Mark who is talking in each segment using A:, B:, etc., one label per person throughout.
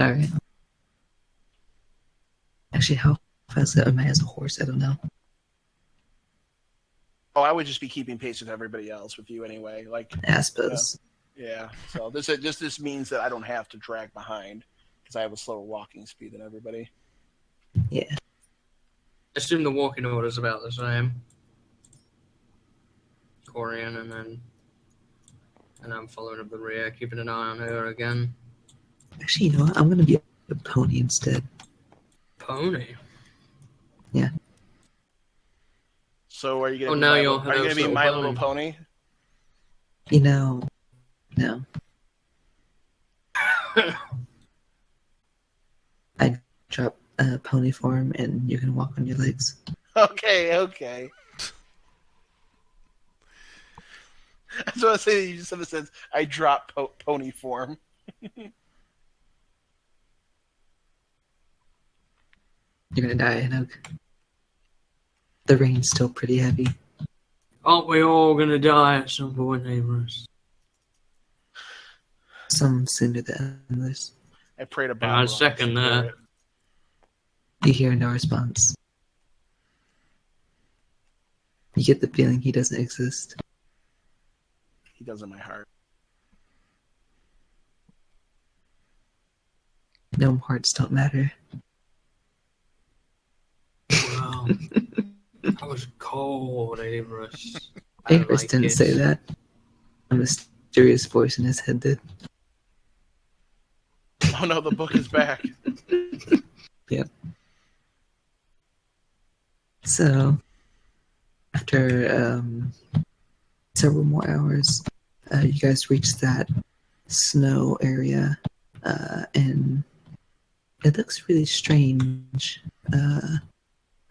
A: Alright. Actually, how fast am I as a horse? I don't know.
B: Oh, I would just be keeping pace with everybody else with you anyway. Like,
A: I suppose.
B: yeah. So this means that I don't have to drag behind because I have a slower walking speed than everybody.
A: Yeah.
C: Assume the walking order is about the same. Corian and I'm following up the rear, keeping an eye on her again.
A: Actually, you know what? I'm gonna be a pony instead.
C: Pony?
A: Yeah.
B: So are you gonna be my little pony?
A: You know, no. I drop pony form and you can walk on your legs.
B: Okay. I was going to say, you just have a sense, I drop pony form.
A: You're gonna die, Enoch. The rain's still pretty heavy.
C: Aren't we all gonna die at some point, neighbors?
A: Some sooner than others.
B: I pray to
C: And
B: Bob.
C: I second that.
A: You hear no response. You get the feeling he doesn't exist.
B: He does in my heart.
A: Gnome hearts don't matter.
C: Wow. That was cold, Averus.
A: Averus didn't say that. A mysterious voice in his head did.
B: Oh no, the book is back.
A: Yep. So, after several more hours, you guys reach that snow area, and it looks really strange.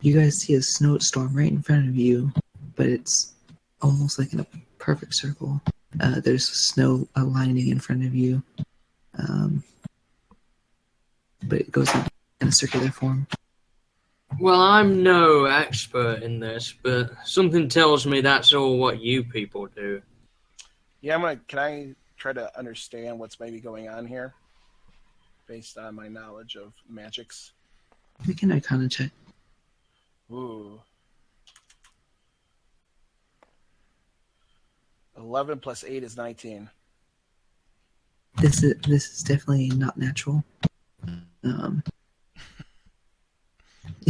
A: You guys see a snowstorm right in front of you, but it's almost like in a perfect circle. There's snow lining in front of you, but it goes in a circular form.
C: Well, I'm no expert in this, but something tells me that's all what you people do.
B: Yeah, can I try to understand what's maybe going on here? Based on my knowledge of magics.
A: Make an Arcana check.
B: Ooh. 11 plus 8 is 19.
A: This is definitely not natural.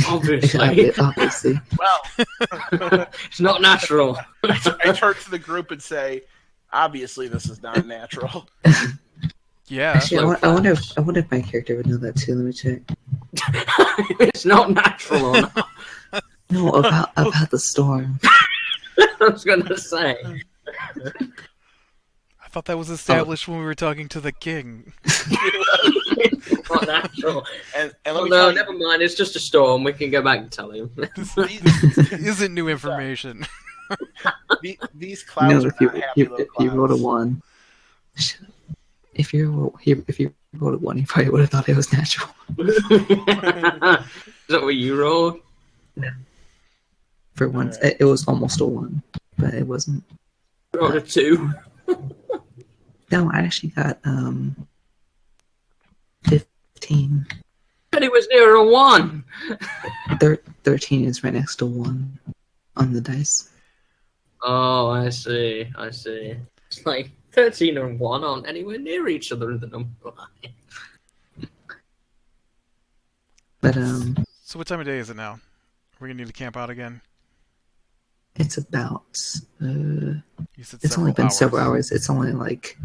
C: Obviously.
A: Obviously.
B: Well,
C: it's not natural.
B: I turn to the group and say, obviously this is not natural.
D: Yeah.
A: Actually, I wonder if my character would know that too. Let me check.
C: It's not natural or not.
A: No, about the storm.
C: I was gonna say.
D: I thought that was established when we were talking to the king.
C: It's not natural.
B: And
C: no, never mind. It's just a storm. We can go back and tell him.
D: This isn't new information.
B: These clouds are not happy little clouds.
A: If you rolled a 1, if you rolled a 1, you probably would have thought it was natural.
C: Is that what you rolled?
A: No. For once,
B: right.
A: It was almost a 1, but it wasn't.
C: I rolled a 2.
A: No, I actually got 15.
C: But it was near a 1.
A: 13 is right next to 1 on the dice.
C: Oh, I see. It's like 13 and 1 aren't anywhere near each other in the number line.
A: But
D: So what time of day is it now? We're gonna need to camp out again.
A: it's about
D: You said
A: it's only been
D: hours.
A: several hours. It's only like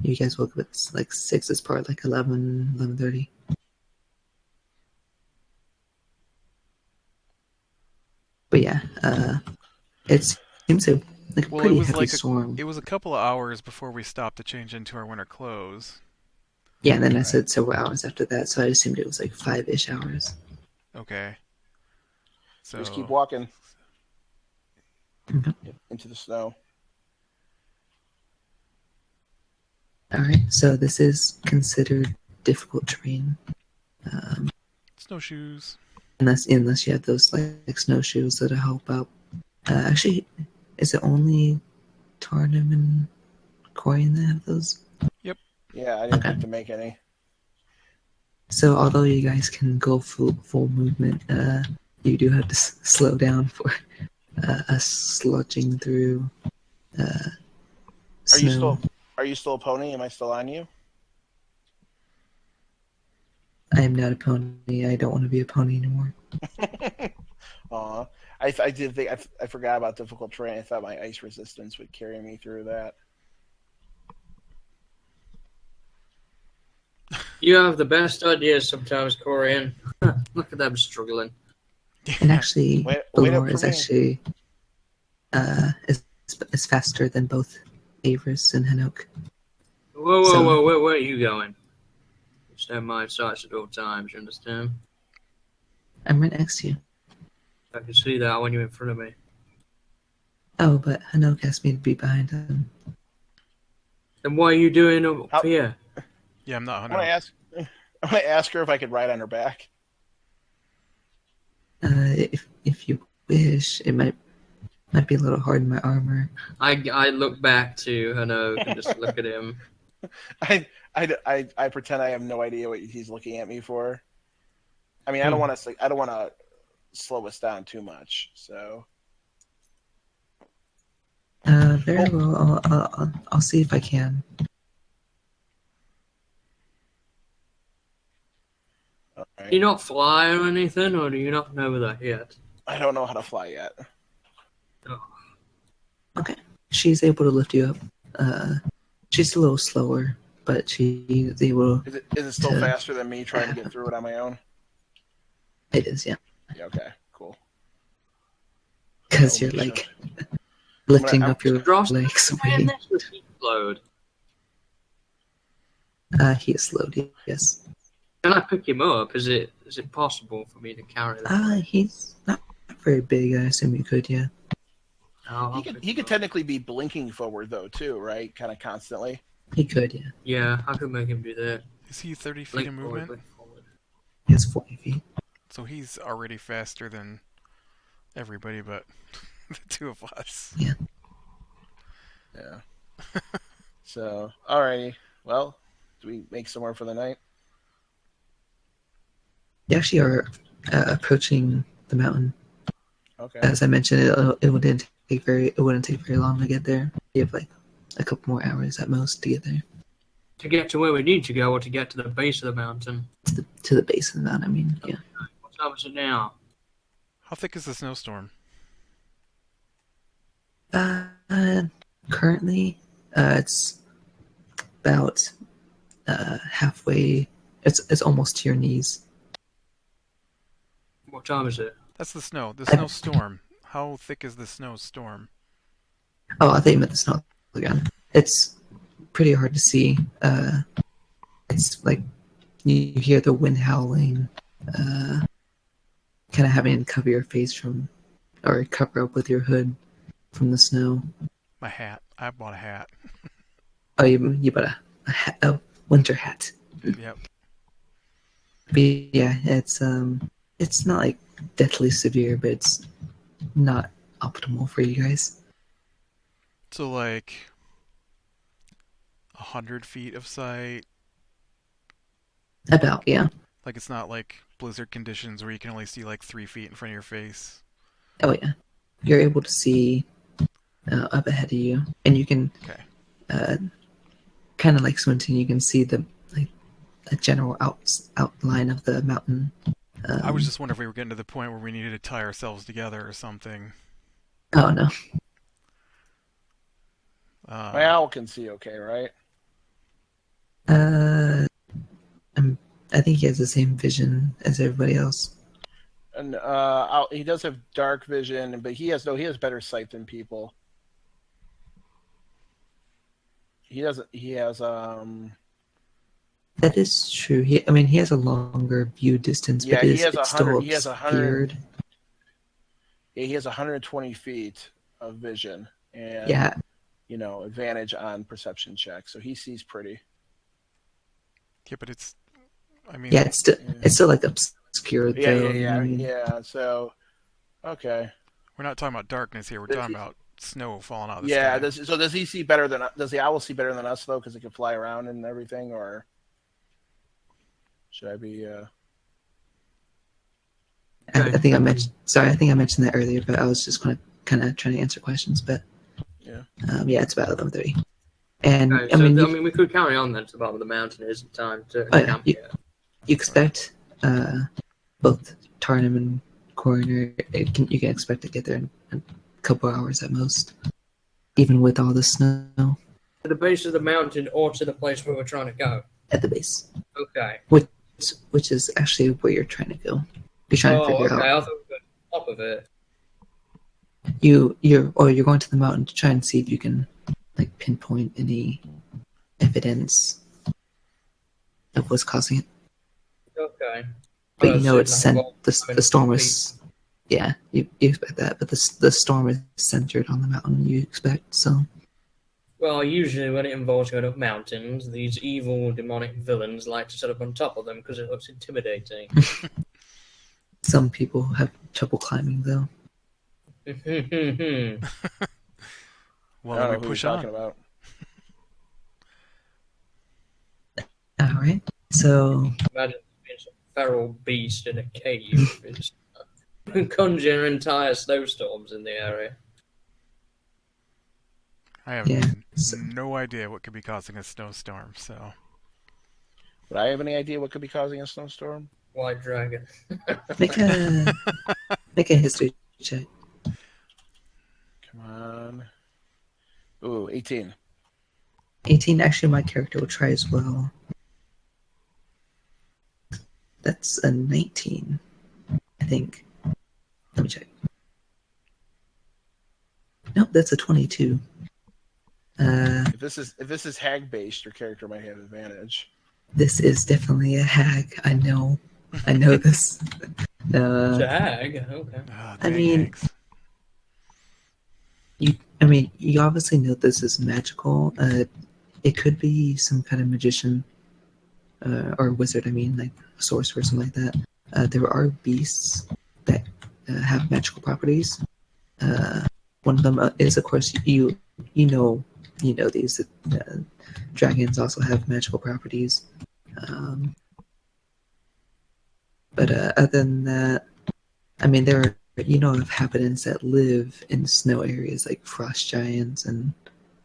A: you guys woke up at like 6. It's probably like 11:30. But yeah, it seems like a pretty heavy storm.
D: It was a couple of hours before we stopped to change into our winter clothes.
A: Yeah, and then I said several hours after that, so I assumed it was like 5-ish hours.
D: Okay. So
B: Just keep walking
A: Okay.
B: into the snow.
A: Alright, so this is considered difficult terrain.
D: snowshoes.
A: Unless you have those like snowshoes that'll help out. Actually, is it only Tarnum and Corian that have those?
D: Yep.
B: Yeah, I didn't
A: Okay.
B: think to make any.
A: So although you guys can go full movement, you do have to slow down for us sludging through
B: Are you
A: snow.
B: still a pony? Am I still on you?
A: I am not a pony. I don't want to be a pony anymore.
B: Aw. I did think I forgot about difficult terrain. I thought my ice resistance would carry me through that.
C: You have the best ideas sometimes, Corian. Look at them struggling.
A: And actually,
B: Wait up
A: Valor
B: for
A: is
B: me.
A: actually is faster than both Avris and Hanok.
C: Whoa, where are you going? Stand my sights at all times, you understand?
A: I'm right next to you.
C: I can see that when you're in front of me.
A: Oh, but Hanok asked me to be behind him.
C: Then what are you doing up here?
D: Yeah, I'm not
B: I'm
D: 100.
B: gonna ask her if I could ride on her back.
A: If you wish, it might be a little hard in my armor.
C: I look back to Hanok and just look at him.
B: I pretend I have no idea what he's looking at me for. I mean, I don't want to slow us down too much. So
A: Very well. I'll see if I can.
B: all right.
C: Do you not fly or anything, or do you not know that yet?
B: I don't know how to fly yet.
A: Okay. She's able to lift you up. She's a little slower, but she's able.
B: Is it still
A: to-
B: faster than me trying to get through it on my own?
A: It is, yeah.
B: Yeah. Okay. Cool.
A: Because
B: Holy
A: you're like
B: shit.
A: lifting
B: I'm
A: up your
C: Ross,
A: legs.
C: man, that's the heat load.
A: He is slowed, yes.
C: Can I pick him up? Is it possible for me to carry that?
A: He's not very big. I assume you could, yeah.
C: I'll
B: He
C: pick
B: could
C: him up.
B: technically be blinking forward though too, right? Kind of constantly.
A: He could, yeah.
C: Yeah, I could make him do that.
D: Is he 30 feet
C: Blink
D: of
C: forward,
D: movement?
C: blink forward.
A: He has 40 feet.
D: So he's already faster than everybody but the two of us.
A: Yeah.
B: Yeah. So, alrighty. Well, do we make somewhere for the night?
A: You actually are approaching the mountain.
B: Okay.
A: As I mentioned, it wouldn't take very long to get there. You have like a couple more hours at most to get there.
C: To get to where we need to go, or to get to the base of the mountain.
A: To the base of the mountain. I mean, yeah.
C: What time is it now?
D: How thick is the snowstorm?
A: Currently, it's about halfway. It's almost to your knees.
C: What time is it?
D: That's the snow. The snowstorm. How thick is the snowstorm?
A: Oh, I thought you meant the snow again. It's pretty hard to see. It's like you hear the wind howling, kind of having to cover your face from, or cover up with your hood from the snow.
D: My hat. I bought a hat.
A: Oh, you bought a winter hat.
D: Yep.
A: But yeah, it's not like deathly severe, but it's not optimal for you guys.
D: So like 100 feet of sight.
A: About, yeah.
D: Like it's not like blizzard conditions where you can only see like 3 feet in front of your face.
A: Oh yeah, you're able to see up ahead of you, and you can kind of like Swinton. You can see the a general outline of the mountain.
D: I was just wondering if we were getting to the point where we needed to tie ourselves together or something.
A: Oh no.
B: My owl can see okay, right?
A: I think he has the same vision as everybody else.
B: And he does have dark vision, but he has better sight than people. He doesn't. He has
A: That is true. He has a longer view distance,
B: Yeah,
A: but
B: he has
A: it's
B: 100.
A: still
B: He has 100.
A: obscured.
B: Yeah, he has 120 feet of vision, and
A: Yeah,
B: advantage on perception checks, so he sees pretty.
D: Yeah, but it's. I mean.
A: yeah, it's still like obscured
B: Yeah,
A: though.
B: yeah. So, okay.
D: We're not talking about darkness here. We're talking about snow falling out of the
B: Yeah.
D: sky.
B: Does he see better than? Does the owl see better than us though? Because he can fly around and everything, or Should I be?
A: I think I mentioned. Sorry, I think I mentioned that earlier, but I was just kind of trying to answer questions. But
B: Yeah.
A: yeah, it's about 11:30. And
C: Okay,
A: I
C: so
A: mean,
C: we could carry on then to the bottom of the mountain. It isn't time to
A: Oh, yeah,
C: camp
A: you-
C: yet.
A: you expect both Tarnum and Coroner. You can expect to get there in a couple hours at most, even with all the snow
C: To the base of the mountain or to the place where we're trying to go.
A: at the base,
C: Okay.
A: which is actually where you're trying to go. You're trying to figure
C: Okay.
A: out
C: I thought we were on top of it.
A: you're going to the mountain to try and see if you can like pinpoint any evidence of what's causing it.
C: Okay.
A: But
C: Well,
A: you know
C: so,
A: it's
C: like,
A: sent.
C: well, I mean,
A: The storm is. Yeah, you expect that, but the storm is centered on the mountain. You expect so.
C: Well, usually when it involves going up mountains, these evil demonic villains like to set up on top of them because it looks intimidating.
A: Some people have trouble climbing though.
B: I
D: Well, then
B: don't
D: we
B: know who you're
D: push
B: talking
D: on.
B: about.
A: All right, so
C: Imagine being some feral beast in a cave. It's conjure entire snowstorms in the area.
D: I have
A: Yeah, so-
D: no idea what could be causing a snowstorm, so.
B: Would I have any idea what could be causing a snowstorm?
C: White dragon.
A: make a history check.
B: Come on. Ooh, 18.
A: 18. Actually, my character will try as well. That's a 19, I think. Let me check. Nope, that's a 22.
B: If this is hag based, your character might have advantage.
A: This is definitely a hag. I know this.
C: It's a hag. Okay.
D: Ah,
A: I
D: dang
A: mean-
D: hags.
A: You obviously know this is magical. It could be some kind of magician or wizard. I mean, like sorcerer or something like that. There are beasts that have magical properties. One of them is, of course, you know these. Dragons also have magical properties. But other than that, I mean, there are inhabitants that live in snow areas like frost giants and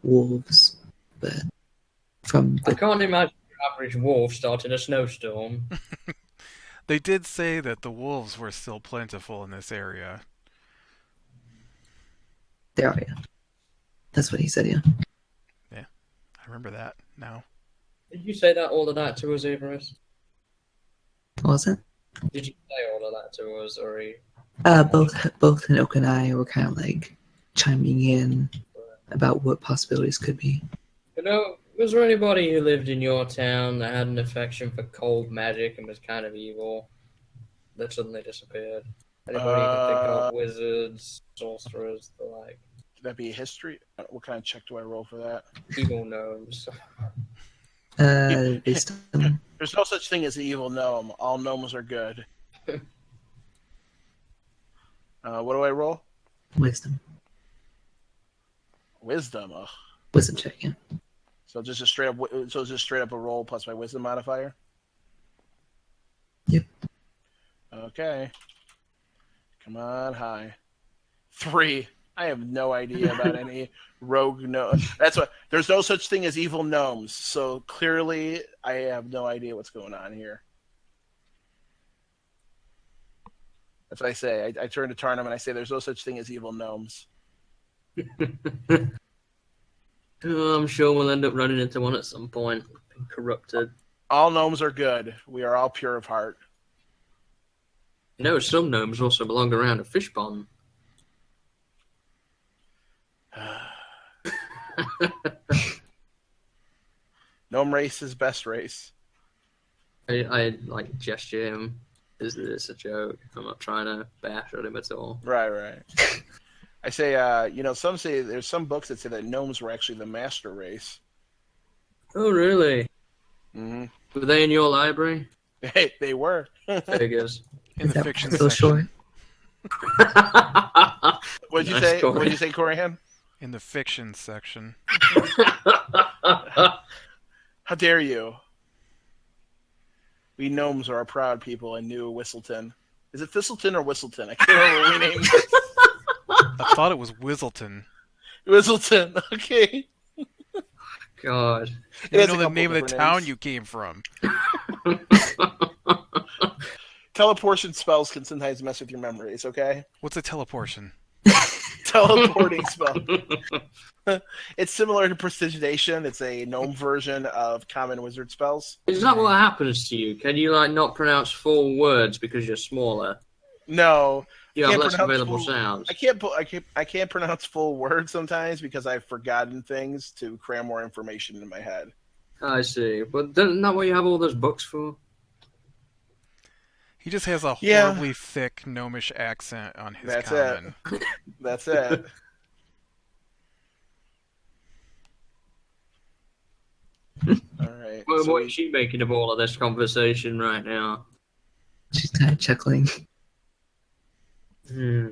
A: wolves. But from
C: I
A: the
C: can't imagine your average wolf starting a snowstorm.
D: They did say that the wolves were still plentiful in this area.
A: there are, yeah. That's what he said, yeah.
D: I remember that now.
C: Did you say that all of that to us, Everest?
A: What was it?
C: Did you say all of that to us, or you...
A: Both Hinoka and I were kind of like chiming in about what possibilities could be.
C: You know, was there anybody who lived in your town that had an affection for cold magic and was kind of evil that suddenly disappeared? Anybody you can think of? Wizards, sorcerers, the like.
B: Could that be a history? What kind of check do I roll for that?
C: Evil gnomes.
A: Wisdom.
B: There's no such thing as an evil gnome. All gnomes are good. What do I roll?
A: Wisdom.
B: Wisdom. Ugh.
A: Wisdom check, yeah.
B: So just a straight up. So it's just straight up a roll plus my wisdom modifier.
A: Yep.
B: Okay. Come on, high. 3. I have no idea about any rogue gnome. That's what. There's no such thing as evil gnomes. So clearly, I have no idea what's going on here. That's what I say. I turn to Tarnum and I say, "There's no such thing as evil gnomes."
C: Oh, I'm sure we'll end up running into one at some point. Corrupted.
B: All gnomes are good. We are all pure of heart.
C: You know, some gnomes also belong around a fish pond.
B: Gnome race is best race.
C: I like gesture him. Is this a joke? I'm not trying to bash at him at all.
B: Right. I say, some say there's some books that say that gnomes were actually the master race.
C: Oh, really?
B: Mm-hmm.
C: Were they in your library?
B: They were.
C: Figures.
D: In
A: Is
D: the
A: that
D: fiction
A: so
D: section.
A: short?
B: What'd you
C: Nice,
B: say?
C: Corey.
B: What'd you say, Corian?
D: In the fiction section.
B: How dare you? We gnomes are a proud people in New Whistleton. Is it Thistleton or Whistleton? I can't remember what we named it.
D: I thought it was Whistleton.
B: Whistleton, okay.
C: God.
B: It
D: You
B: has
D: know
B: a
D: the
B: couple
D: name of the
B: different
D: town
B: names.
D: you came from.
B: Teleportation spells can sometimes mess with your memories, okay?
D: What's a teleportation?
B: Teleporting spell. It's similar to prestidigitation. It's a gnome version of common wizard spells.
C: Is that what happens to you? Can you like not pronounce full words because you're smaller?
B: No,
C: You
B: can't
C: have less
B: pronounce
C: available
B: full-
C: sounds.
B: I can't pronounce full words sometimes because I've forgotten things to cram more information in my head.
C: I see. But isn't that what you have all those books for?
D: He just has a
B: Yeah.
D: horribly thick gnomish accent on his
B: That's
D: common.
B: That's it. All right.
C: Well,
B: so
C: what
B: we-
C: is she making of all of this conversation right now?
A: She's kind of chuckling.
C: Hmm.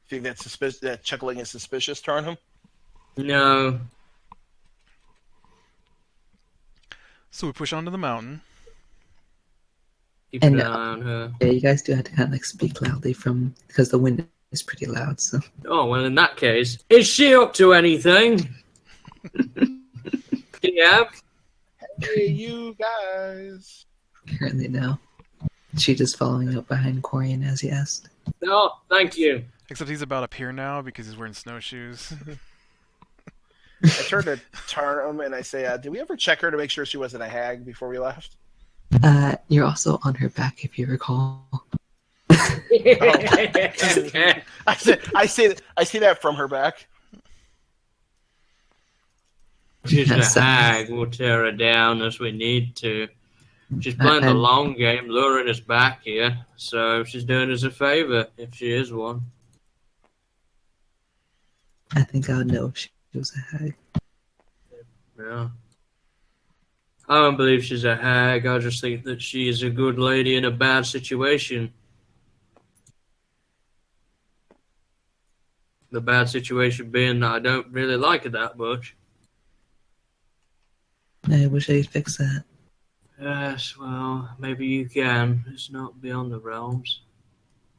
B: think that chuckling is suspicious, Tarnum?
C: No.
D: So we push onto the mountain.
C: Keep an
A: And,
C: eye on her.
A: Yeah, you guys do have to kind of like speak loudly because the wind is pretty loud. So
C: Oh, well, in that case, is she up to anything? Yeah.
B: Hey, you guys.
A: currently no. She just following up behind Corian as he asked.
C: No, thank you.
D: Except he's about up here now because he's wearing snowshoes.
B: I turn to Tarnum and I say, did we ever check her to make sure she wasn't a hag before we left?
A: You're also on her back, if you recall.
B: I say that from her back.
C: She's
A: Yes,
C: a hag. We'll tear her down as we need to. She's playing the
A: and-
C: long game, luring us back here. So she's doing us a favor, if she is one.
A: I think I would know if she was a hag.
C: Yeah. I don't believe she's a hag. I just think that she is a good lady in a bad situation. The bad situation being that I don't really like her that much.
A: I wish I could fix that.
C: Yes, well, maybe you can. It's not beyond the realms.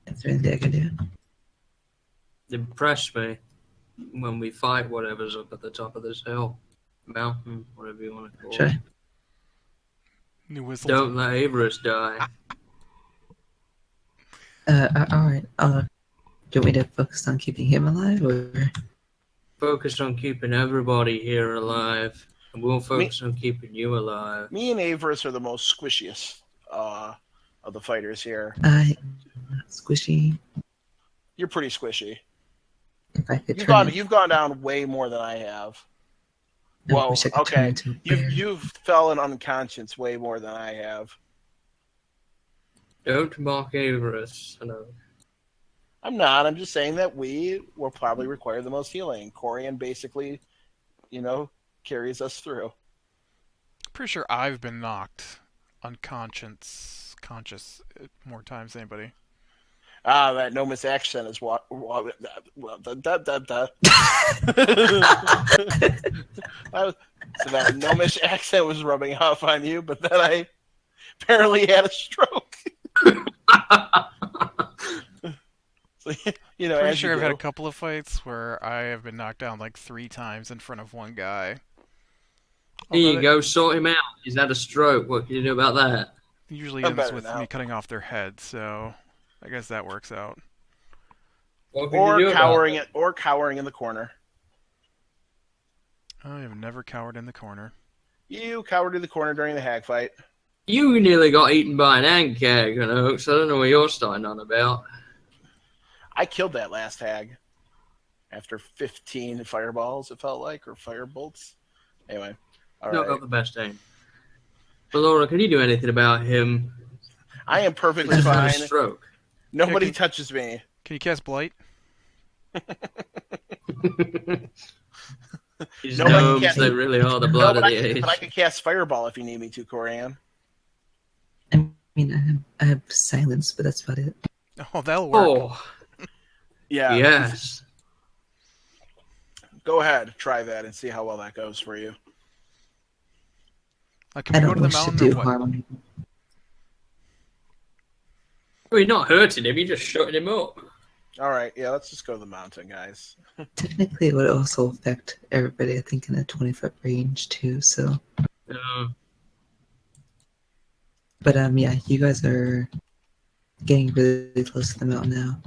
A: Is there anything I can do?
C: Impress me when we fight whatever's up at the top of this hill. Mountain, whatever you want to call
A: Sure.
C: it.
D: New whistle.
C: Don't let Averus die.
A: Alright. Do you want me to focus on keeping him alive, or?
C: Focus on keeping everybody here alive. And we'll focus on keeping you alive.
B: Me and Averus are the most squishiest of the fighters here.
A: I'm not squishy.
B: You're pretty squishy.
A: If I could
B: You've gone down way more than I have.
A: I
B: Whoa,
A: wish I could
B: okay.
A: turn into a bear.
B: You've fallen unconscious way more than I have.
C: Don't mock Averus. Hello.
B: I'm not. I'm just saying that we will probably require the most healing. Corian basically, carries us through.
D: Pretty sure I've been knocked conscious more times than anybody.
B: That Nomus accent is what. So that Gnomish accent was rubbing off on you, but then I apparently had a stroke. So,
D: Pretty
B: as
D: sure
B: you
D: I've had a
B: do.
D: couple of fights where I have been knocked down like 3 times in front of one guy.
C: Here you
D: Although
C: go, sort him out. He's had a stroke. What can you do about that?
D: it usually
B: I'm
D: ends
B: better
D: with
B: now.
D: me cutting off their head, so I guess that works out.
C: What can you do
B: Or
C: about
B: cowering
C: that?
B: or cowering in the corner.
D: I have never cowered in the corner.
B: You cowered in the corner during the hag fight.
C: You nearly got eaten by an ant keg, so I don't know what you're starting on about.
B: I killed that last hag after 15 fireballs, it felt like, or fire bolts. Anyway, all
C: Not
B: right.
C: got the best aim. But Laura, can you do anything about him?
B: I am perfectly
C: He's had a
B: fine.
C: stroke.
B: Nobody
D: Yeah,
B: touches me.
D: Can you cast Blight?
C: These
B: Nobody
C: gnomes,
B: can-
C: they really are the blood of the age.
B: But I can cast fireball if you need me to, Corian.
A: I mean, I have silence, but that's about it.
D: Oh, that'll work.
C: Oh,
B: Yeah.
C: yes.
B: Go ahead, try that and see how well that goes for you.
D: Can
A: I
D: we go
A: don't
D: to the
A: wish to
D: mountain or
A: do
D: what?
A: harm.
C: Well, you're not hurting him, you're just shutting him up.
B: All right, yeah, let's just go to the mountain, guys.
A: Technically, it would also affect everybody, I think, in a 20-foot range, too, so... But, yeah, you guys are getting really close to the mountain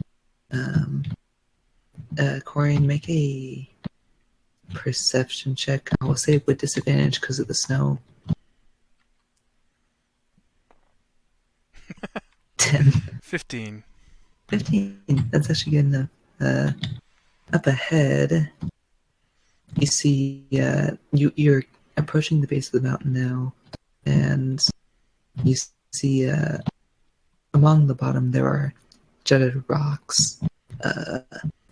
A: now. Corian, make a perception check. I will say with disadvantage because of the snow. 10.
D: 15.
A: 15. That's actually good enough. Up ahead, you see you're approaching the base of the mountain now, and you see along the bottom there are jutted rocks.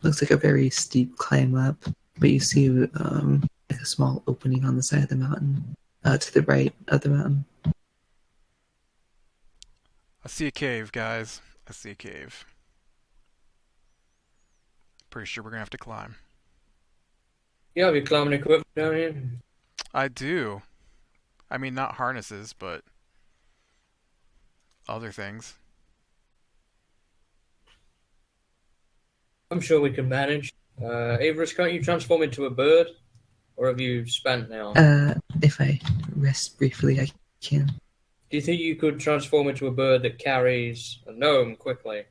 A: Looks like a very steep climb up, but you see like a small opening on the side of the mountain, to the right of the mountain.
D: I see a cave, guys. I see a cave. Pretty sure we're gonna have to climb.
C: You have your climbing equipment down here?
D: I do. I mean, not harnesses, but other things.
C: I'm sure we can manage. Avarice, can't you transform into a bird? Or have you spent now?
A: If I rest briefly, I can.
C: Do you think you could transform into a bird that carries a gnome quickly?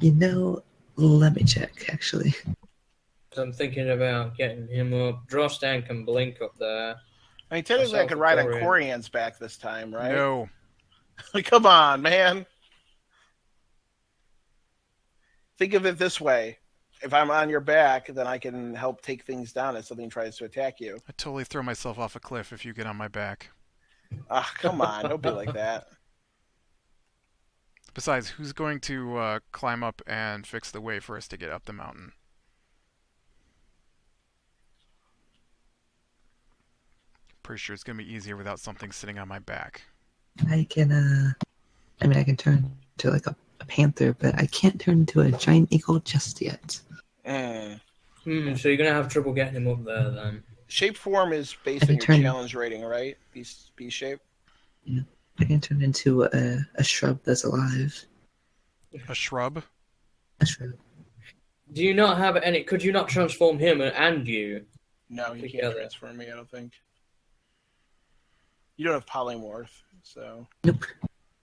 A: You know, let me check, actually.
C: I'm thinking about getting him up. Drostan can blink up there.
B: I mean, technically, I
C: Myself
B: could
C: and
B: ride on
C: Corian.
B: Corian's back this time, right?
D: No.
B: Come on, man. Think of it this way. If I'm on your back, then I can help take things down if something tries to attack you.
D: I totally throw myself off a cliff if you get on my back.
B: Ah, come on. Don't be like that.
D: Besides, who's going to climb up and fix the way for us to get up the mountain? Pretty sure it's going to be easier without something sitting on my back.
A: I can, I mean, I can turn into like a panther, but I can't turn into a giant eagle just yet.
B: Mm.
C: So you're going to have trouble getting him up there then.
B: Shape form is based
A: I
B: on
A: can
B: your
A: turn-
B: challenge rating, right? Beast shape.
A: Yeah. I can turn into a shrub that's alive.
D: A shrub?
A: A shrub.
C: Do you not have any... Could you not transform him and you?
B: No, you can't
C: Together.
B: transfer me, I don't think. You don't have polymorph, so.
A: Nope.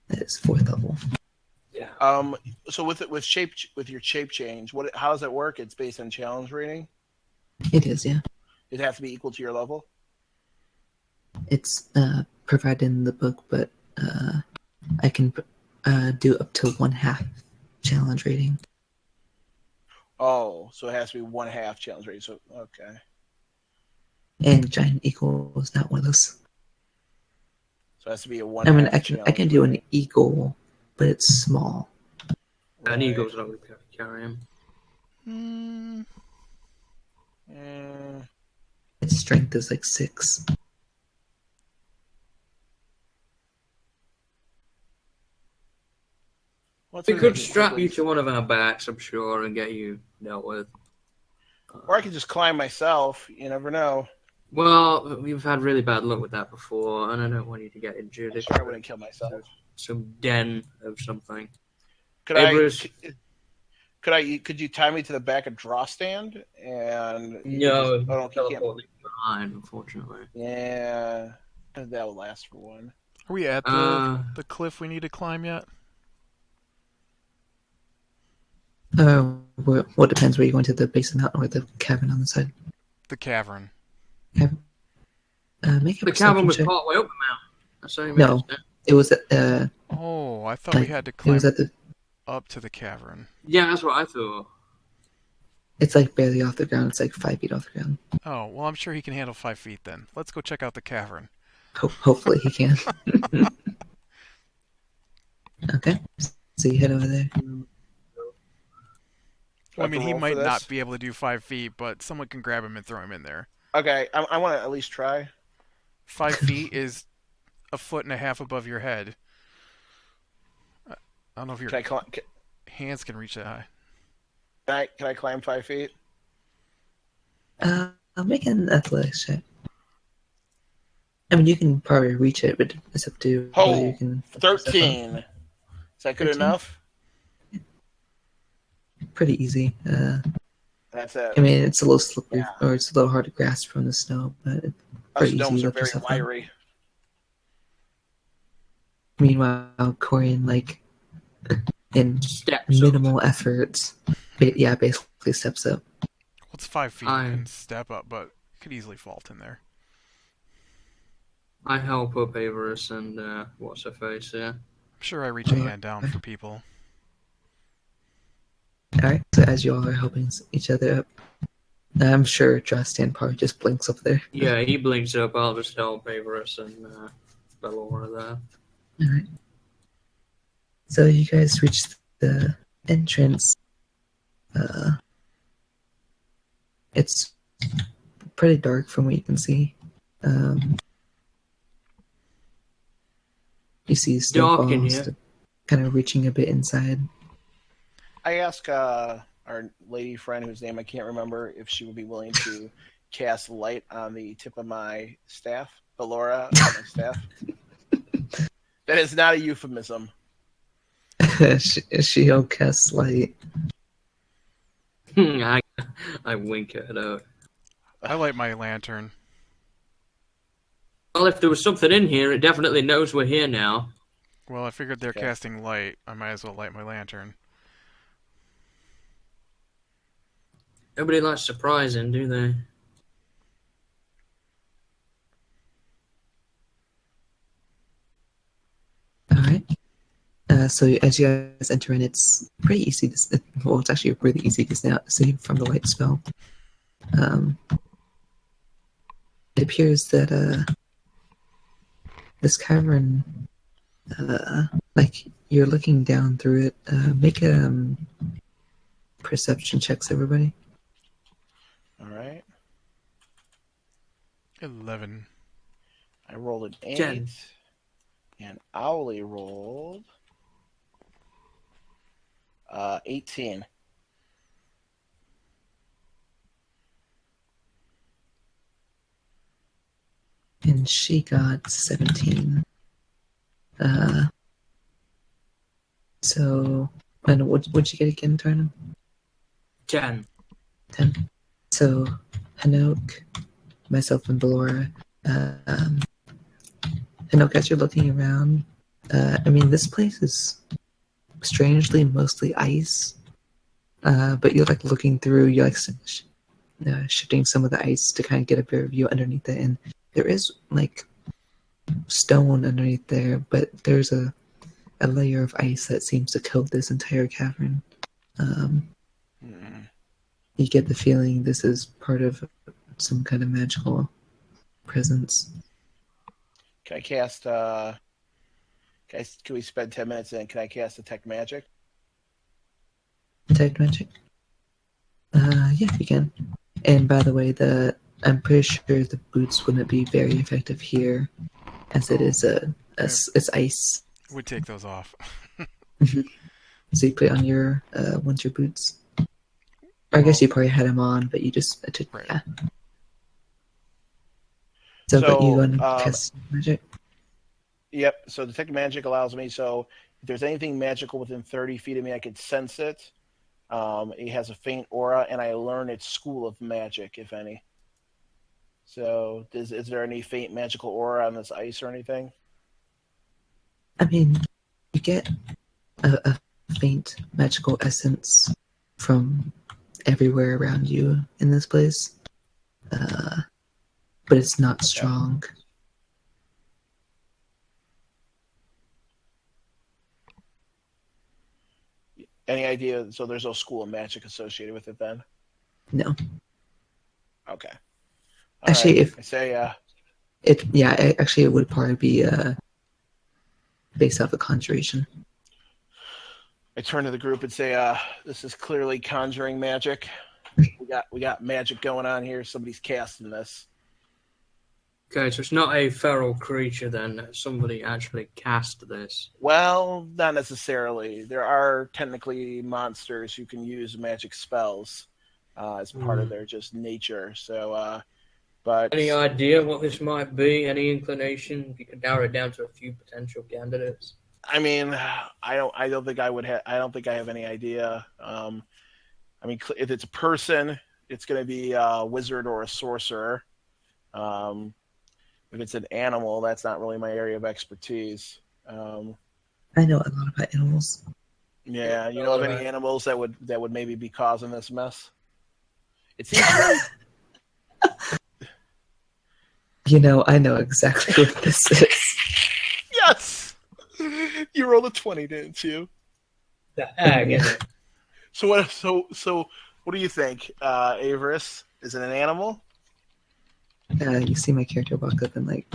A: That is 4th level.
C: Yeah.
B: So with your shape change, how does that work? It's based on challenge rating.
A: It is, yeah.
B: It has to be equal to your level.
A: It's provided in the book, but I can do up to 1/2 challenge rating.
B: Oh, so it has to be 1/2 challenge rating. So okay.
A: And giant eagle is not one of those.
B: So it has to be a 1/2.
A: I mean, I can do an eagle, but it's small.
C: An eagle's not going to be able to carry him.
A: Its strength is like 6.
B: What's
C: We
B: it
C: could
B: like
C: strap you
B: equivalent?
C: to one of our backs, I'm sure, and get you dealt with.
B: Or I could just climb myself. You never know.
C: Well, we've had really bad luck with that before, and I don't want you to get injured.
B: I'm
C: If
B: sure I wouldn't kill myself.
C: some den of something.
B: Could
C: Avarice.
B: Could you tie me to the back of draw stand and
C: No,
B: you can't.
C: teleport behind, unfortunately.
B: Yeah, that will last for one.
D: Are we at the cliff we need to climb yet?
A: What depends where you go into the base of the mountain or the cavern on the side.
D: The cavern.
A: Cavern. Make a
C: The
A: perception
C: cavern was
A: check.
C: partway up the mountain. That's how you
A: No.
C: missed it.
A: It was
D: Oh, I thought we
A: like,
D: had to
A: it
D: climb
A: was at the.
D: up to the cavern.
C: Yeah, that's what I thought.
A: It's like barely off the ground. It's like 5 feet off the ground.
D: Oh, well, I'm sure he can handle 5 feet then. Let's go check out the cavern.
A: Hopefully he can. Okay, so you head over there.
D: Well, I mean, he
B: roll for
D: might
B: this?
D: not be able to do 5 feet, but someone can grab him and throw him in there.
B: Okay, I want to at least try.
D: 5 feet is 1.5 feet above your head. I don't know if your hands can reach that high.
B: Can I climb 5 feet?
A: I'll make an athletics check. I mean, you can probably reach it, but it's up to whether you
B: Oh,
A: can.
B: 13. Is that good
A: 13?
B: enough?
A: Pretty easy.
B: That's it.
A: I mean, it's a little slippery,
B: Yeah.
A: or it's a little hard to grasp from the snow, but it's
B: Us
A: pretty easy
B: gnomes
A: to
B: are
A: lift
B: very
A: yourself up.
B: wiry.
A: Meanwhile, Corian, like, in
C: Steps
A: minimal efforts, basically steps up.
D: Well, it's 5 feet and step up, but could easily fault in there.
C: I help up Averus and what's her face here.
D: I'm sure I reach a hand down for people.
A: Alright, so as you all are helping each other up, I'm sure Justin probably just blinks up there.
C: Yeah, he blinks up. I'll just help Averus and Bellora there.
A: Alright. So you guys reach the entrance. It's pretty dark from what you can see. You see
C: Dark in
A: snowfalls
C: here.
A: kind of reaching a bit inside.
B: I ask our lady friend, whose name I can't remember, if she would be willing to cast light on the tip of my staff, Bellora, on my staff. That is not a euphemism.
A: She'll cast light.
C: I wink at her.
D: I light my lantern.
C: Well, if there was something in here, it definitely knows we're here now.
D: Well, I figured they're
B: Okay.
D: casting light. I might as well light my lantern.
C: Nobody likes surprising, do they?
A: Alright. So as you guys enter in, it's pretty easy to... Well, it's actually really easy to see from the light spell. It appears that this cavern, like you're looking down through it. Make perception checks, everybody.
B: All right.
D: 11.
B: I rolled an 8.
C: 10.
B: And Owly rolled 18.
A: And she got 17. So, and what'd you get again, Tarnum?
C: 10.
A: 10. So, Hanok, myself, and Ballora. Hanok, as you're looking around, I mean, this place is strangely mostly ice. But you're like looking through, you're like shifting some of the ice to kind of get a better view underneath it. And there is like stone underneath there, but there's a layer of ice that seems to coat this entire cavern. You get the feeling this is part of some kind of magical presence.
B: Can I cast? Can we spend 10 minutes in? Can I cast Detect Magic?
A: Detect magic? Yeah, you can. And by the way, I'm pretty sure the boots wouldn't be very effective here, as it is it's ice.
D: We'd take those off.
A: So you put on your winter boots. Or I guess you probably had them on, but you just took
D: Right.
A: yeah. So, but you want to cast magic?
B: Yep. So Detect Magic allows me. So if there's anything magical within 30 feet of me, I could sense it. It has a faint aura, and I learn its school of magic, if any. So, is there any faint magical aura on this ice or anything?
A: I mean, you get a faint magical essence from everywhere around you in this place, but it's not strong.
B: Any idea? So there's no school of magic associated with it then?
A: No.
B: Okay.
A: Actually, if
B: I say,
A: it would probably be based off of conjuration.
B: I turn to the group and say, "This is clearly conjuring magic. We got magic going on here. Somebody's casting this."
C: Okay, so it's not a feral creature then. Somebody actually cast this.
B: Well, not necessarily. There are technically monsters who can use magic spells. as part of their just nature. So, but
C: Any idea what this might be? Any inclination? If you could narrow it down to a few potential candidates.
B: I mean, I don't think I would have. I don't think I have any idea. I mean, if it's a person, it's going to be a wizard or a sorcerer. Um, if it's an animal, that's not really my area of expertise.
A: I know a lot about animals.
B: Yeah, you know of any animals that would maybe be causing this mess? It seems very.
A: You know, I know exactly what this is.
B: Yes, you rolled a 20, didn't you?
C: The ag,
A: Yeah.
C: isn't it?
B: So what? So what do you think, Averis? Is it an animal?
A: You see my character walk up and like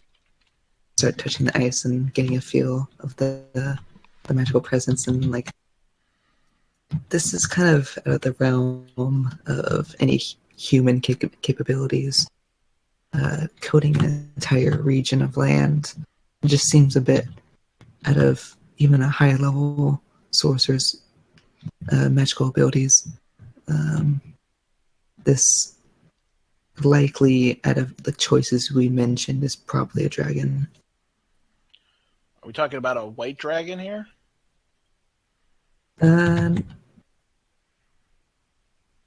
A: start touching the ice and getting a feel of the magical presence, and like this is kind of out of the realm of any human capabilities. Coating an entire region of land, it just seems a bit out of even a high level sorcerer's magical abilities. This likely, out of the choices we mentioned, is probably a dragon.
B: Are we talking about a white dragon here?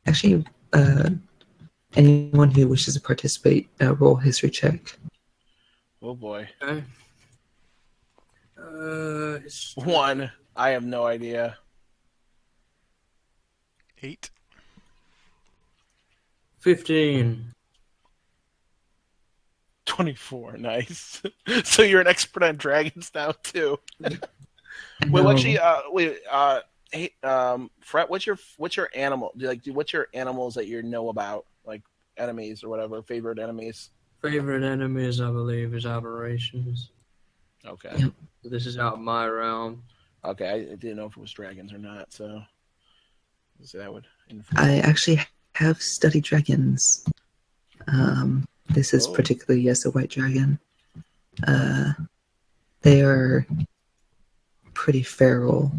A: Actually, anyone who wishes to participate, roll history check.
B: Oh boy.
C: Okay.
B: 1. I have no idea.
D: 8.
C: 15.
B: 24. Nice. So you're an expert on dragons now too. Well,
A: No.
B: actually, hey, Fret, what's your animal? What's your animals that you know about, like enemies or whatever, favorite enemies?
C: Favorite enemies, I believe, is aberrations.
B: Okay.
A: Yep.
C: This is out of my realm.
B: Okay, I didn't know if it was dragons or not, so that would.
A: I actually have studied dragons. This is
B: Oh.
A: particularly, yes, a white dragon. They are pretty feral,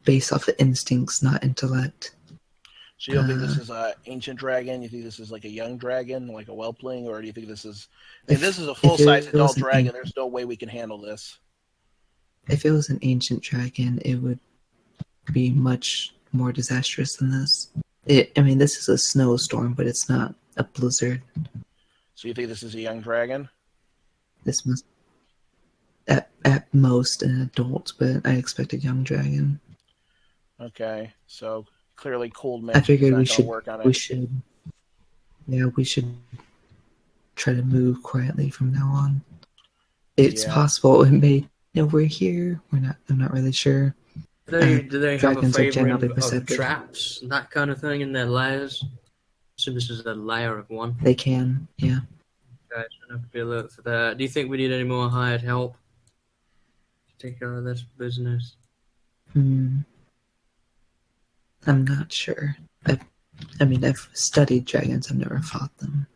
A: based off of instincts, not intellect.
B: So you don't think this is an ancient dragon? You think this is like a young dragon, like a whelpling, or do you think this is? If this is a full-size adult dragon, there's no way we can handle this.
A: If it was an ancient dragon, it would be much more disastrous than this. I mean, this is a snowstorm, but it's not a blizzard.
B: So you think this is a young dragon?
A: This must, at most, an adult, but I expect a young dragon.
B: Okay, so clearly cold
A: I
B: magic is
A: figured
B: not
A: we
B: going to work on it.
A: we should try to move quietly from now on. It's
B: Yeah.
A: possible it may know we're here. I'm not really sure.
C: Do they have a
A: dragons are
C: favor
A: generally
C: of
A: perceptive.
C: traps and that kind of thing in their layers? So this is a layer of one.
A: They can, yeah.
C: Okay, so I have to be alert for that. Do you think we need any more hired help to take care of this business?
A: I'm not sure. I've studied dragons. I've never fought them.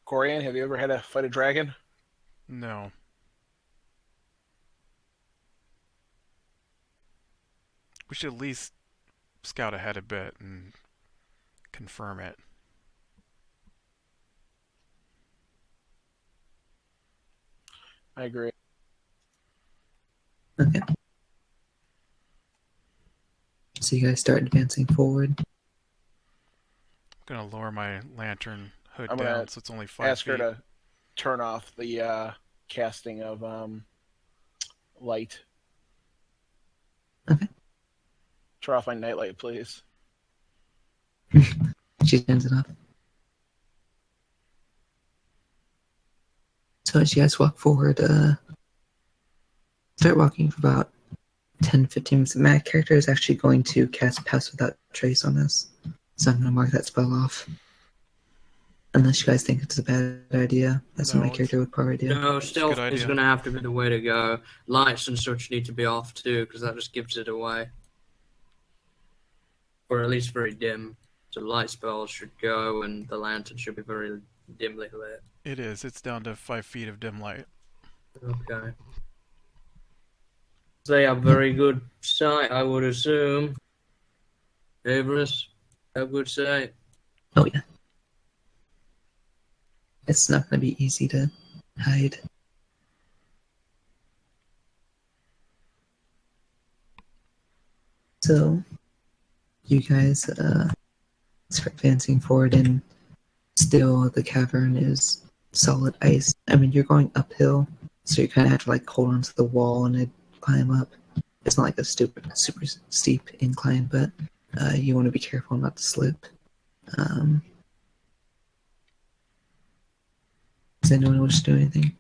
B: Corian, have you ever had to fight a dragon?
D: No. We should at least scout ahead a bit and confirm it.
B: I agree.
A: Okay. So you guys start advancing forward.
D: I'm gonna lower my lantern hood
B: I'm gonna
D: down so it's only 5
B: Ask
D: feet.
B: her to turn off the casting of light.
A: Okay.
B: Turn off my nightlight, please.
A: She turns it off. So as you guys walk forward, start walking for about 10-15 minutes. My character is actually going to cast Pass Without Trace on this. So I'm going to mark that spell off. Unless you guys think it's a bad idea. That's what my character would probably do.
C: No, stealth
D: good
C: is
D: idea.
C: going to have to be the way to go. Lights and such need to be off too, because that just gives it away. Or at least very dim. So light spells should go, and the lantern should be very dimly lit.
D: It is. It's down to 5 feet of dim light.
C: Okay. They have very good sight, I would assume. Everest, I would say.
A: Oh yeah, it's not going to be easy to hide. So you guys start advancing forward, and still the cavern is solid ice. I mean, you're going uphill, so you kind of have to like hold onto the wall and then climb up. It's not like a super steep incline, but you want to be careful not to slip. Um, does anyone wish to do anything?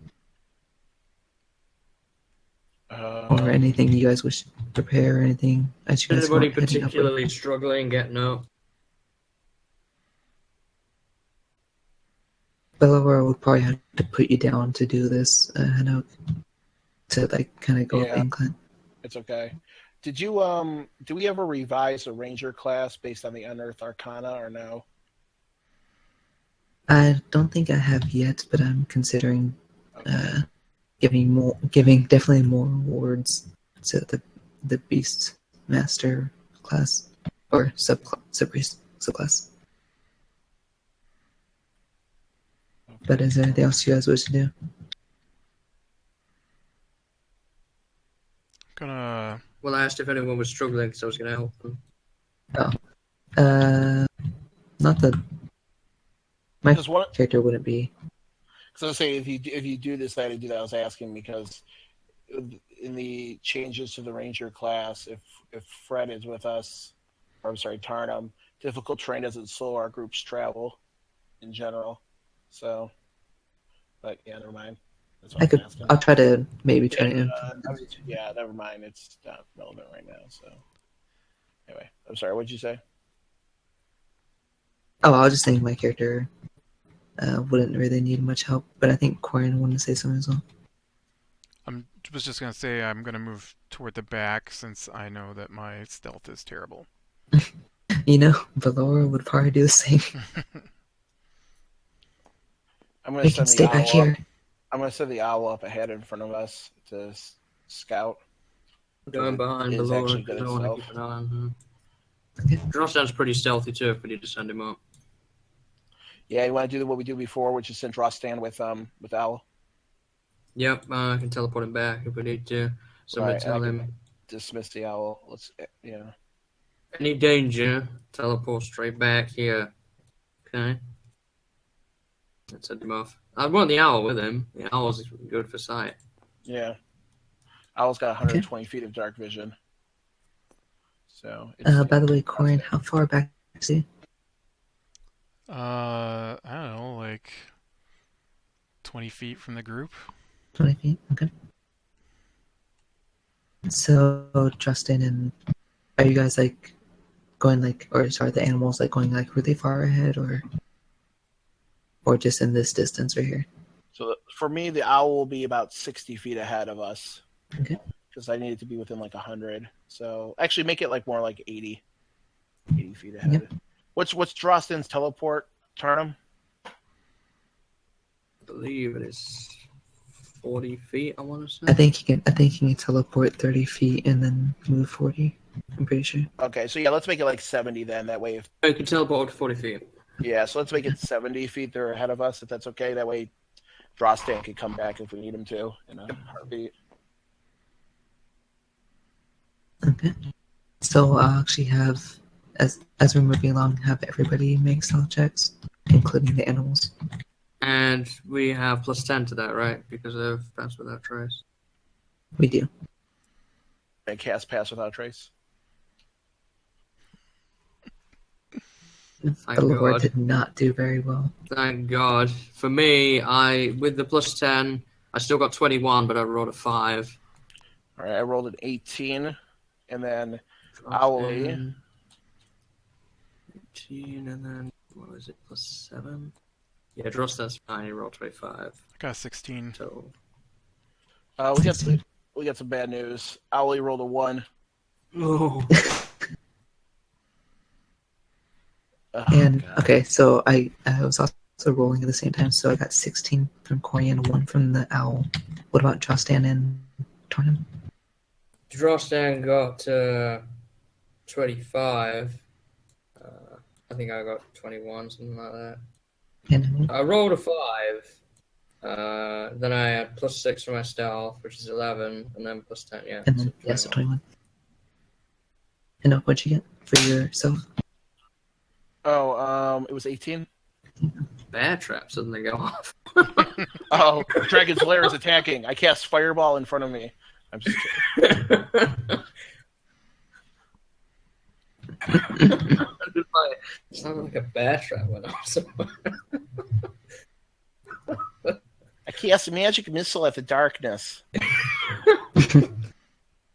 A: Or anything you guys wish to prepare or anything as you guys go
C: Anybody
A: heading upward?
C: particularly struggling getting up?
A: Bellower would probably have to put you down to do this, Hanok, to like kind of go up
B: Yeah.
A: the incline.
B: It's okay. Did you do we ever revise a ranger class based on the unearthed arcana or no?
A: I don't think I have yet, but I'm considering
B: Okay.
A: giving definitely more rewards to the beast master class or subclass. But is there anything else you guys wish to do?
D: Gonna.
C: Well, I asked if anyone was struggling, so I was going to help them.
A: Not that my
B: Because one,
A: character wouldn't be.
B: because I was saying if you do this, that, I do that. I was asking because in the changes to the ranger class, if Fred is with us, or I'm sorry, Tarnum, difficult terrain doesn't slow our group's travel in general. So, but yeah, never mind. That's what I'm asking.
A: I'll try to maybe try to
B: Yeah,
A: implement.
B: yeah, never mind. It's not relevant right now. So, anyway, I'm sorry. What'd you say?
A: Oh, I was just saying my character wouldn't really need much help, but I think Corin wanted to say something as well.
D: Was just gonna say I'm gonna move toward the back since I know that my stealth is terrible.
A: You know, Valora would probably do the same.
B: I'm gonna
A: We can
B: send
A: stay
B: the
A: back
B: owl up.
A: here.
B: I'm gonna send the owl up ahead in front of us to scout.
C: Going behind the
B: Is
C: Lord
B: actually good
C: because I want to
B: itself.
C: keep an eye on him.
A: Okay.
C: Drawstown's pretty stealthy too if we need to send him up.
B: Yeah, you want to do what we do before, which is send draw stand with owl.
C: Yep, I can teleport him back if we need to. Somebody
B: Right,
C: tell
B: and I can
C: him
B: dismiss the owl. Let's yeah.
C: any danger, teleport straight back here. Okay. Let's send him off. I want the owl with him. The owl's good for sight.
B: Yeah. Owl's got 120 feet of dark vision. So.
A: By the way, Corin, how far back is he?
D: I don't know, like 20 feet from the group.
A: 20 feet. Okay. So Justin and are you guys like going like, or sorry, the animals like going like really far ahead, or just in this distance right here?
B: So for me, the owl will be about 60 feet ahead of us.
A: Okay.
B: Because I need it to be within like 100. So actually, make it like more like 80 feet ahead.
A: Yep.
B: What's Drostan's teleport, Tarnum?
C: I believe it is 40 feet, I want to say.
A: I think he can teleport 30 feet and then move 40. I'm pretty sure.
B: Okay, so yeah, let's make it like 70 then. That way, if
C: You can teleport to 40 feet.
B: yeah, so let's make it 70 feet. They're ahead of us, if that's okay. That way, Drostan can come back if we need him to in a heartbeat.
A: Okay. So I'll actually have, as we're moving along, have everybody make stealth checks, including the animals.
C: And we have plus 10 to that, right? Because of Pass Without Trace.
A: We do.
B: And cast Pass Without Trace.
C: Thank
A: The Lord
C: God.
A: did not do very well.
C: Thank God. For me, with the plus 10, I still got 21, but I rolled a 5.
B: All right, I rolled an 18, and then Owly.
C: 18, and then, what was it, plus 7? Yeah, Drostan's fine, he rolled 25.
D: I got 16.
C: So,
B: We got some bad news. Owly rolled a 1.
C: oh.
A: And
B: God.
A: okay, so I was also rolling at the same time, so I got 16 from Corin and 1 from the owl. What about Jostan and Tornum?
C: Drostan got 25. I think I got 21, something like that.
A: And
C: I rolled a 5. Then I had +6 for my stealth, which is 11, and then +10, yeah.
A: and
C: So
A: then, yeah, so
C: 21.
A: 21. And what'd you get for yourself?
B: Oh, it was 18.
C: Bear trap suddenly go off.
B: Oh, Dragon's Lair is attacking. I cast Fireball in front of me. I'm just kidding.
C: It sounded like a bear trap went off somewhere.
B: I cast a magic missile at the darkness.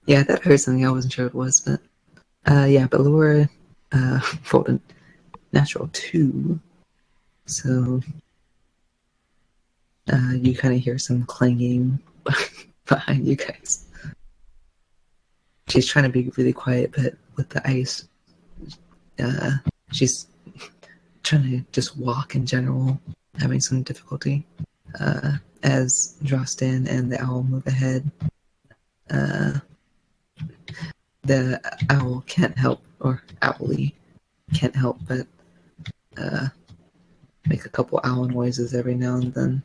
A: Yeah, that heard something. I wasn't sure what it was, but yeah, but Laura rolled a natural 2, so you kind of hear some clanging behind you guys. She's trying to be really quiet, but with the ice, she's trying to just walk in general, having some difficulty. As Drostan and the owl move ahead, the owl can't help, or owlie can't help but make a couple owl noises every now and then.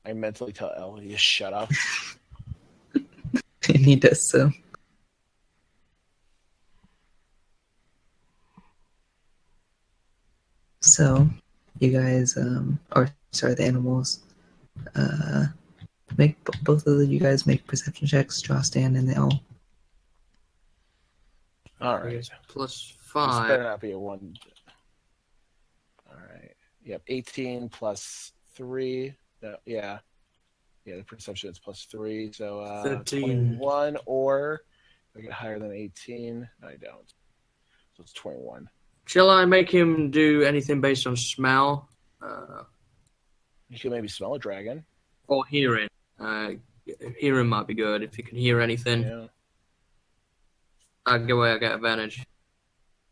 B: I mentally tell Ellie to shut up.
A: And he does so. So, you guys, or sorry, the animals, make both of you guys make perception checks, Drostan and the owl.
B: All right.
C: It's
B: This
C: +5.
B: better not be a 1. All right. Yep. 18 plus 3. No, yeah. Yeah, the perception is +3. So
C: 13.
B: 21, or if I get higher than 18. No, I don't. So it's 21.
C: Shall I make him do anything based on smell?
B: You can maybe smell a dragon.
C: Or hearing? Hearing might be good if you can hear anything.
B: Yeah.
C: I get advantage.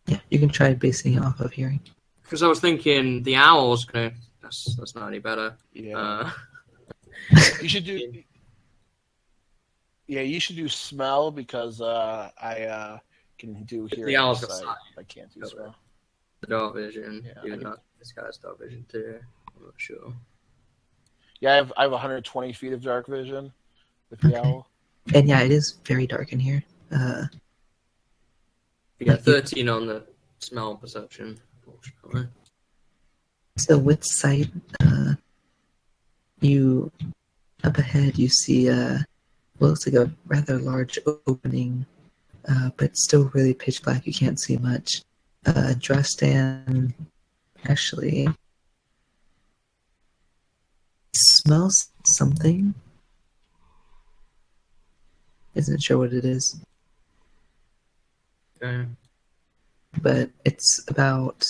A: Yeah, you can try basing it off of hearing.
C: Because I was thinking the owl's gonna. That's not any better.
B: Yeah. You should do. Yeah, you should do smell, because I can do hearing.
C: The owl's got
B: outside.
C: sight.
B: I can't do smell.
C: The dark vision.
B: Yeah,
C: Even though this guy's dark vision too. I'm not sure.
B: Yeah, I have 120 feet of dark vision with the owl.
A: And yeah, it is very dark in here.
C: You got 13 on the smell perception, unfortunately.
A: So with sight, you up ahead you see what looks like a rather large opening, but still really pitch black. You can't see much. Drostan actually smells something. Isn't sure what it is,
C: Okay.
A: but it's about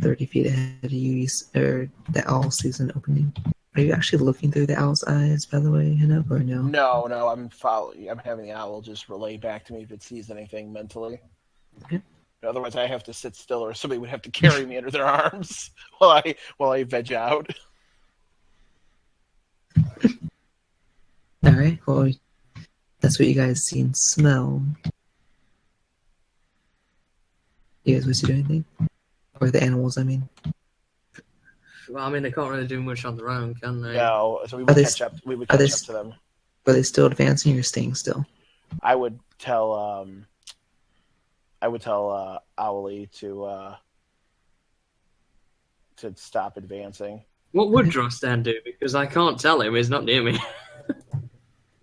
A: 30 feet ahead of you, or the owl sees an opening. Are you actually looking through the owl's eyes, by the way, Hinnock, or no?
B: No, I'm following. I'm having the owl just relay back to me if it sees anything mentally.
A: Okay.
B: Otherwise, I have to sit still, or somebody would have to carry me under their arms while I veg out.
A: Alright, well, that's what you guys see and smell. You guys wish to do anything? Or the animals, I mean.
C: Well, I mean, they can't really do much on their own, can they?
B: No, so we would catch up. We would catch up to them.
A: Are they still advancing or staying still?
B: I would tell Owly to stop advancing.
C: What would Drostan do? Because I can't tell him. He's not near me.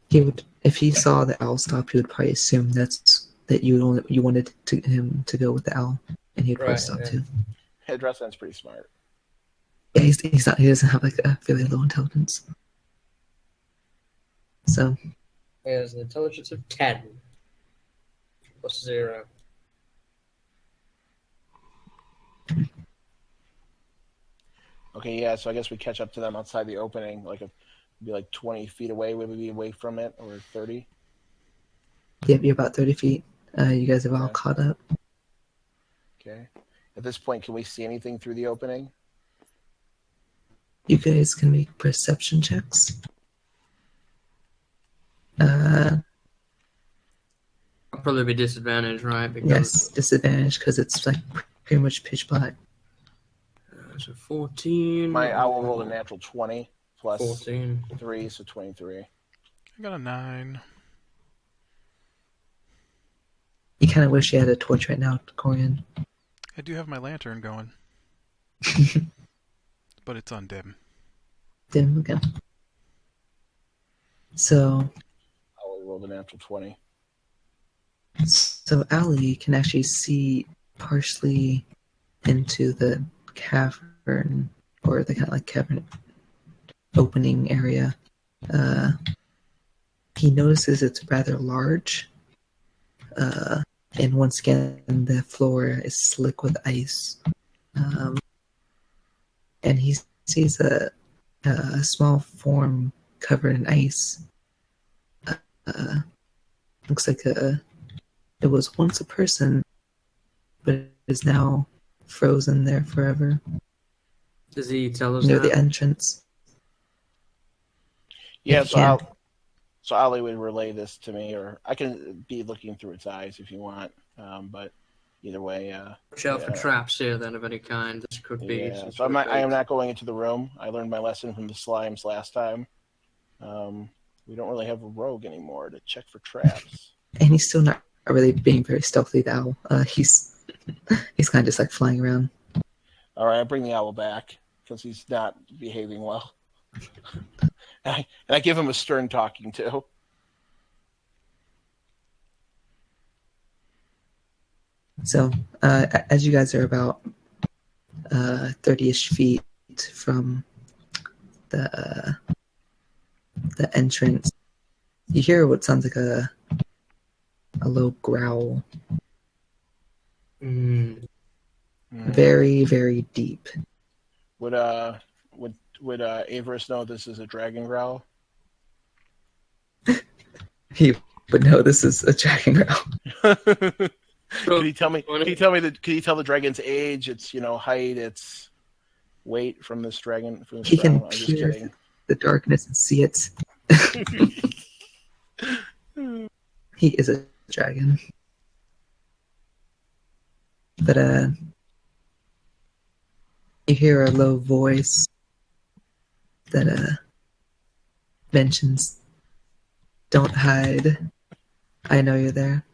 A: He would, if he saw the owl stop, he would probably assume that you wanted him to go with the owl, and he'd probably stop too.
B: Hey, Drosdan's pretty smart.
A: Yeah, he's not. He doesn't have like a very low intelligence. So
C: He has an intelligence of 10. +0.
B: Okay, yeah. So I guess we catch up to them outside the opening, be like 20 feet away. Would we be away from it, or 30?
A: yeah, you're about 30 feet. You guys have all
B: Okay.
A: caught up.
B: Okay. At this point, can we see anything through the opening?
A: You guys can make perception checks.
C: probably be disadvantaged, right? Because
A: Yes, disadvantage because it's like pretty much pitch black.
C: So 14.
B: My owl rolled a natural 20 plus
C: 14.
B: 3, so 23.
D: I got a 9.
A: You kind of wish you had a torch right now, Corian.
D: I do have my lantern going, but it's on dim.
A: Dim again. So
B: Owl rolled a natural 20.
A: Ali can actually see partially into the cavern, or the kind of like cavern opening area. He notices it's rather large. And once again, the floor is slick with ice. And he sees a small form covered in ice. Looks like it was once a person, but is now frozen there forever
C: Does he tell us
A: near
C: that?
A: the entrance.
B: Yeah,
A: If you can.
B: so Ollie would relay this to me, or I can be looking through its eyes if you want. But either way,
C: Watch out for traps here, then, of any kind. This could be.
B: yeah. So I am not going into the room. I learned my lesson from the slimes last time. We don't really have a rogue anymore to check for traps.
A: And he's still not really being very stealthy, the owl. He's kind of just like flying around.
B: All right, I bring the owl back because he's not behaving well. And I give him a stern talking to.
A: So, as you guys are about 30-ish feet from the entrance, you hear what sounds like a low growl. Very, very deep.
B: Would Averus know this is a dragon growl?
A: He would know this is a dragon growl.
B: Could he tell me? Could he tell the dragon's age, its height, its weight from this dragon? From this
A: He can
B: growl? I'm just
A: peer
B: kidding.
A: the darkness and see it. He is a dragon. But you hear a low voice that mentions, "Don't hide. I know you're there."